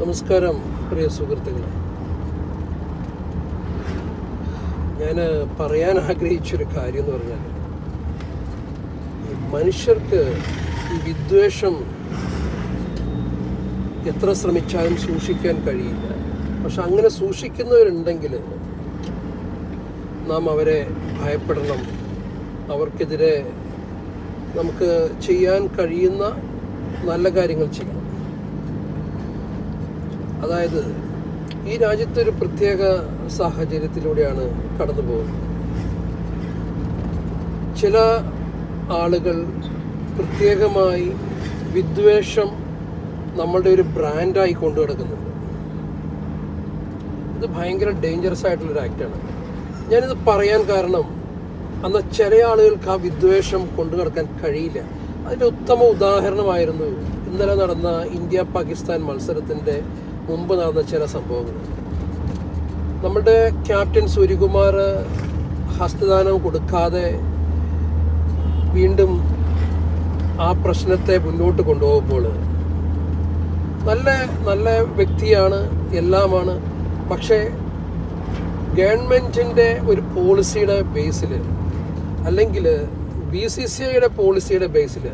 നമസ്കാരം പ്രിയ സുഹൃത്തുക്കളെ. ഞാൻ പറയാൻ ആഗ്രഹിച്ചൊരു കാര്യം എന്ന് പറഞ്ഞാൽ, ഈ മനുഷ്യർക്ക് ഈ വിദ്വേഷം എത്ര ശ്രമിച്ചാലും സൂക്ഷിക്കാൻ കഴിയില്ല. പക്ഷെ അങ്ങനെ സൂക്ഷിക്കുന്നവരുണ്ടെങ്കിൽ നാം അവരെ ഭയപ്പെടണം. അവർക്കെതിരെ നമുക്ക് ചെയ്യാൻ കഴിയുന്ന നല്ല കാര്യങ്ങൾ ചെയ്യണം. അതായത് ഈ രാജ്യത്തൊരു പ്രത്യേക സാഹചര്യത്തിലൂടെയാണ് കടന്നു പോകുന്നത്. ചില ആളുകൾ പ്രത്യേകമായി വിദ്വേഷം നമ്മളുടെ ഒരു ബ്രാൻഡായി കൊണ്ടു നടക്കുന്നുണ്ട്. ഇത് ഭയങ്കര ഡേഞ്ചറസ് ആയിട്ടുള്ളൊരു ആക്റ്റാണ്. ഞാനിത് പറയാൻ കാരണം, അന്ന് ചില ആളുകൾക്ക് ആ വിദ്വേഷം കൊണ്ടു നടക്കാൻ കഴിയില്ല. അതിൻ്റെ ഉത്തമ ഉദാഹരണമായിരുന്നു ഇന്നലെ നടന്ന ഇന്ത്യ പാകിസ്ഥാൻ മത്സരത്തിൻ്റെ മുമ്പ് നടന്ന ചില സംഭവങ്ങൾ. നമ്മുടെ ക്യാപ്റ്റൻ സൂര്യകുമാർ ഹസ്തദാനം കൊടുക്കാതെ വീണ്ടും ആ പ്രശ്നത്തെ മുന്നോട്ട് കൊണ്ടുപോകുമ്പോൾ, നല്ല വ്യക്തിയാണ്, എല്ലാമാണ്. പക്ഷേ ഗവൺമെൻറ്റിൻ്റെ ഒരു പോളിസിയുടെ ബേസിൽ, അല്ലെങ്കിൽ BCCIയുടെ പോളിസിയുടെ ബേസിൽ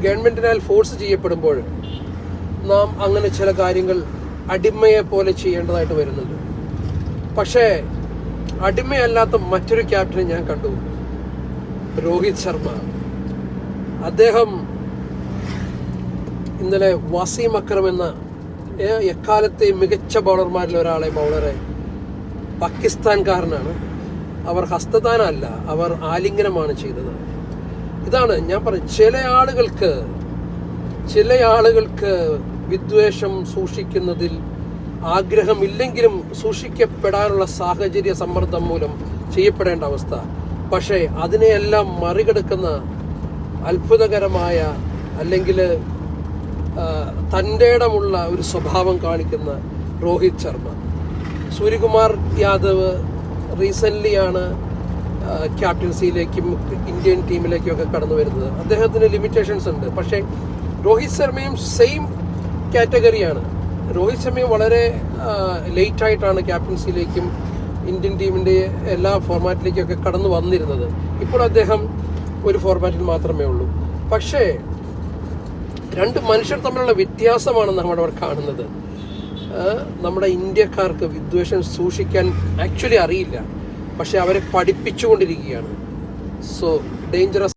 ഗവൺമെൻറ്റിനാൽ ഫോഴ്സ് ചെയ്യപ്പെടുമ്പോൾ നാം അങ്ങനെ ചില കാര്യങ്ങൾ അടിമയെ പോലെ ചെയ്യേണ്ടതായിട്ട് വരുന്നുണ്ട്. പക്ഷേ അടിമയല്ലാത്ത മറ്റൊരു ക്യാപ്റ്റനെ ഞാൻ കണ്ടു, രോഹിത് ശർമ്മ. അദ്ദേഹം ഇന്നലെ വസീം അക്രം എന്ന എക്കാലത്തെ മികച്ച ബൗളർമാരിൽ ബൗളറെ പാകിസ്ഥാൻകാരനാണ്. അവർ ഹസ്തദാനമല്ല, അവർ ആലിംഗനമാണ് ചെയ്തത്. ഇതാണ് ഞാൻ പറഞ്ഞത്. ചില ആളുകൾക്ക് വിദ്വേഷം സൂക്ഷിക്കുന്നതിൽ ആഗ്രഹമില്ലെങ്കിലും സൂക്ഷിക്കപ്പെടാനുള്ള സാഹചര്യ സമ്മർദ്ദം മൂലം ചെയ്യപ്പെടേണ്ട അവസ്ഥ. പക്ഷേ അതിനെയെല്ലാം മറികടക്കുന്ന അത്ഭുതകരമായ, അല്ലെങ്കിൽ തൻ്റെ ഇടമുള്ള ഒരു സ്വഭാവം കാണിക്കുന്ന രോഹിത് ശർമ്മ. സൂര്യകുമാർ യാദവ് റീസെൻ്റ്ലിയാണ് ക്യാപ്റ്റൻസിയിലേക്കും ഇന്ത്യൻ ടീമിലേക്കും ഒക്കെ കടന്നു വരുന്നത്. അദ്ദേഹത്തിന് ലിമിറ്റേഷൻസ് ഉണ്ട്. പക്ഷേ രോഹിത് ശർമ്മയും സെയിം കാറ്റഗറിയാണ്. രോഹിത് ശർമ്മയും വളരെ ലേറ്റായിട്ടാണ് ക്യാപ്റ്റൻസിയിലേക്കും ഇന്ത്യൻ ടീമിൻ്റെ എല്ലാ ഫോർമാറ്റിലേക്കൊക്കെ കടന്നു വന്നിരുന്നത്. ഇപ്പോൾ അദ്ദേഹം ഒരു ഫോർമാറ്റിൽ മാത്രമേ ഉള്ളൂ. പക്ഷേ രണ്ട് മനുഷ്യർ തമ്മിലുള്ള വ്യത്യാസമാണ് നമ്മളവിടെ കാണുന്നത്. നമ്മുടെ ഇന്ത്യക്കാർക്ക് വിദ്വേഷം സൂക്ഷിക്കാൻ ആക്ച്വലി അറിയില്ല, പക്ഷെ അവരെ പഠിപ്പിച്ചുകൊണ്ടിരിക്കുകയാണ്. So dangerous.